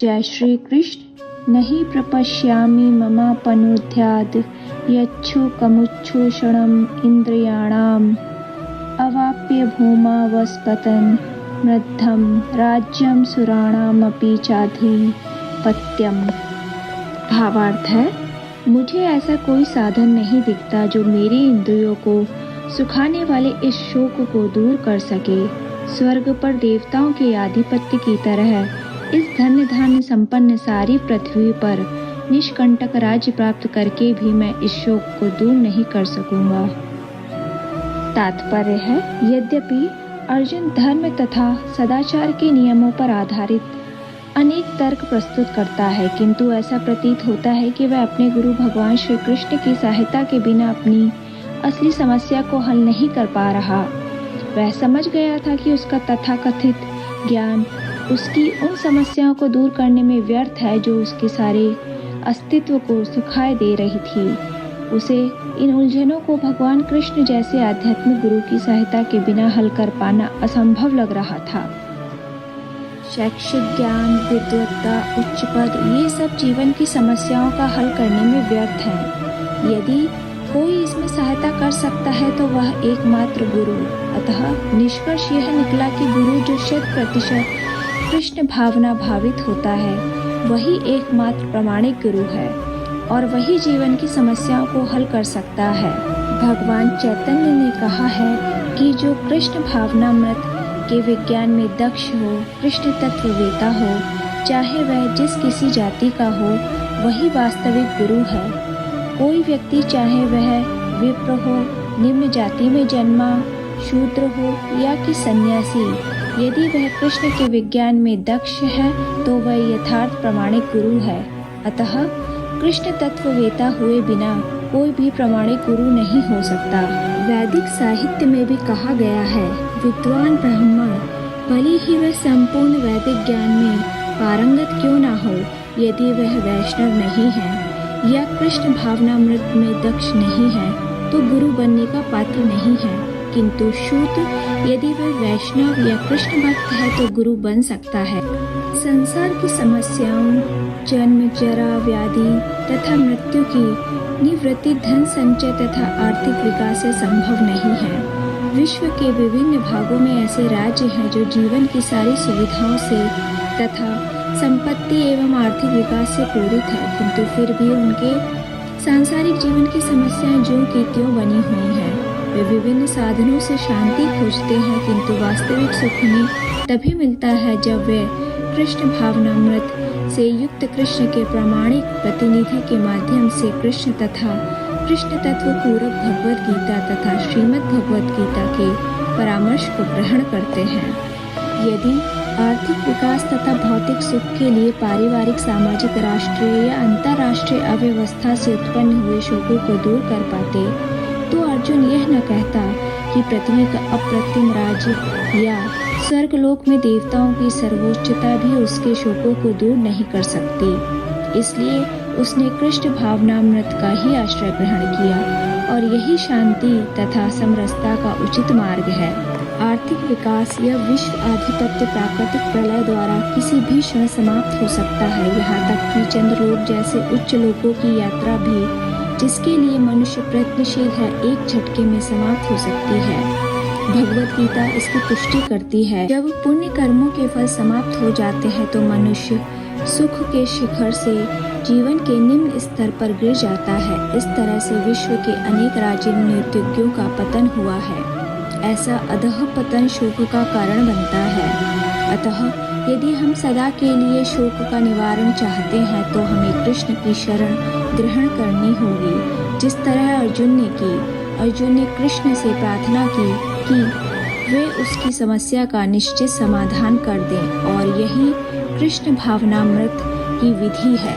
जय श्री कृष्ण। नहीं प्रपश्यामि ममापनुद्याद् यच्छुकमुच्छूषणम् इंद्रियाणाम् अवाप्य भूमा वस्पतन् मृद्धं राज्यं सुराणामपि चाधिपत्यम्। भावार्थ है, मुझे ऐसा कोई साधन नहीं दिखता जो मेरी इंद्रियों को सुखाने वाले इस शोक को दूर कर सके। स्वर्ग पर देवताओं के आधिपत्य की तरह इस धन्य धान्य संपन्न सारी पृथ्वी पर निष्कंटक राज्य प्राप्त करके भी मैं इस शोक को दूर नहीं कर सकूंगा। तात्पर्य है, यद्यपि अर्जुन धर्म तथा सदाचार के नियमों पर आधारित अनेक तर्क प्रस्तुत करता है, किंतु ऐसा प्रतीत होता है कि वह अपने गुरु भगवान श्री कृष्ण की सहायता के बिना अपनी असली समस्या को हल नहीं कर पा रहा। वह समझ गया था कि उसका तथाकथित ज्ञान उसकी उन समस्याओं को दूर करने में व्यर्थ है जो उसके सारे अस्तित्व को सुखाए दे रही थी। उसे इन उलझनों को भगवान कृष्ण जैसे आध्यात्मिक गुरु की सहायता के बिना हल कर पाना असंभव लग रहा था। शैक्षिक ज्ञान, विद्वत्ता, उच्च पद, ये सब जीवन की समस्याओं का हल करने में व्यर्थ है। यदि कोई इसमें सहायता कर सकता है तो वह एकमात्र गुरु। अतः निष्कर्ष यह निकला कि गुरु जो 100% कृष्ण भावना भावित होता है, वही एकमात्र प्रामाणिक गुरु है और वही जीवन की समस्याओं को हल कर सकता है। भगवान चैतन्य ने कहा है कि जो कृष्ण भावनामृत के विज्ञान में दक्ष हो, कृष्ण तत्ववेता हो, चाहे वह जिस किसी जाति का हो, वही वास्तविक गुरु है। कोई व्यक्ति चाहे वह विप्र हो, निम्न जाति में जन्मा, शूद्र हो या कि सन्यासी, यदि वह कृष्ण के विज्ञान में दक्ष है तो वह यथार्थ प्रामाणिक गुरु है। अतः कृष्ण तत्ववेता हुए बिना कोई भी प्रामाणिक गुरु नहीं हो सकता। वैदिक साहित्य में भी कहा गया है, विद्वान ब्राह्मण भले ही वह संपूर्ण वैदिक ज्ञान में पारंगत क्यों ना हो, यदि वह वैष्णव नहीं है या कृष्ण भावनामृत में दक्ष नहीं है तो गुरु बनने का पात्र नहीं है। किंतु शूद्र यदि वह वैष्णव या कृष्ण भक्त है तो गुरु बन सकता है। संसार की समस्याओं, जन्म, जरा, व्याधि तथा मृत्यु की निवृत्ति धन संचय तथा आर्थिक विकास से संभव नहीं है। विश्व के विभिन्न भागों में ऐसे राज्य हैं जो जीवन की सारी सुविधाओं से तथा संपत्ति एवं आर्थिक विकास से पूरित है, किंतु फिर भी उनके सांसारिक जीवन की समस्याएं ज्यों की त्यों बनी हुई हैं। वे विभिन्न साधनों से शांति खोजते हैं, किंतु वास्तविक सुख उन्हें तभी मिलता है जब वे कृष्ण भावनामृत से युक्त कृष्ण के प्रामाणिक प्रतिनिधि के माध्यम से कृष्ण तथा कृष्ण तत्व पूरक भगवत गीता तथा श्रीमद् भगवत गीता के परामर्श को ग्रहण करते हैं। यदि आर्थिक विकास तथा भौतिक सुख के लिए पारिवारिक, सामाजिक, राष्ट्रीय या अंतर्राष्ट्रीय अव्यवस्था से उत्पन्न हुए शोकों को दूर कर पाते तो अर्जुन यह न कहता कि पृथ्वी का अप्रतिम राज्य या स्वर्गलोक में देवताओं की सर्वोच्चता भी उसके शोकों को दूर नहीं कर सकती। इसलिए उसने कृष्ण भावनामृत का ही आश्रय ग्रहण किया और यही शांति तथा समरसता का उचित मार्ग है। आर्थिक विकास या विश्व आधिपत्य प्राकृतिक प्रलय द्वारा किसी भी क्षण समाप्त हो सकता है। यहाँ तक कि चंद्रलोक जैसे उच्च लोकों की यात्रा भी, जिसके लिए मनुष्य प्रयत्नशील है, एक झटके में समाप्त हो सकती है। भगवत गीता इसकी पुष्टि करती है। जब पुण्य कर्मों के फल समाप्त हो जाते हैं तो मनुष्य सुख के शिखर से जीवन के निम्न स्तर पर गिर जाता है। इस तरह से विश्व के अनेक राजनीतिज्ञों का पतन हुआ है। ऐसा अधः पतन शोक का कारण बनता है। अतः यदि हम सदा के लिए शोक का निवारण चाहते हैं तो हमें कृष्ण की शरण ग्रहण करनी होगी, जिस तरह अर्जुन ने की। अर्जुन ने कृष्ण से प्रार्थना की कि वे उसकी समस्या का निश्चित समाधान कर दें और यही कृष्ण भावनामृत की विधि है।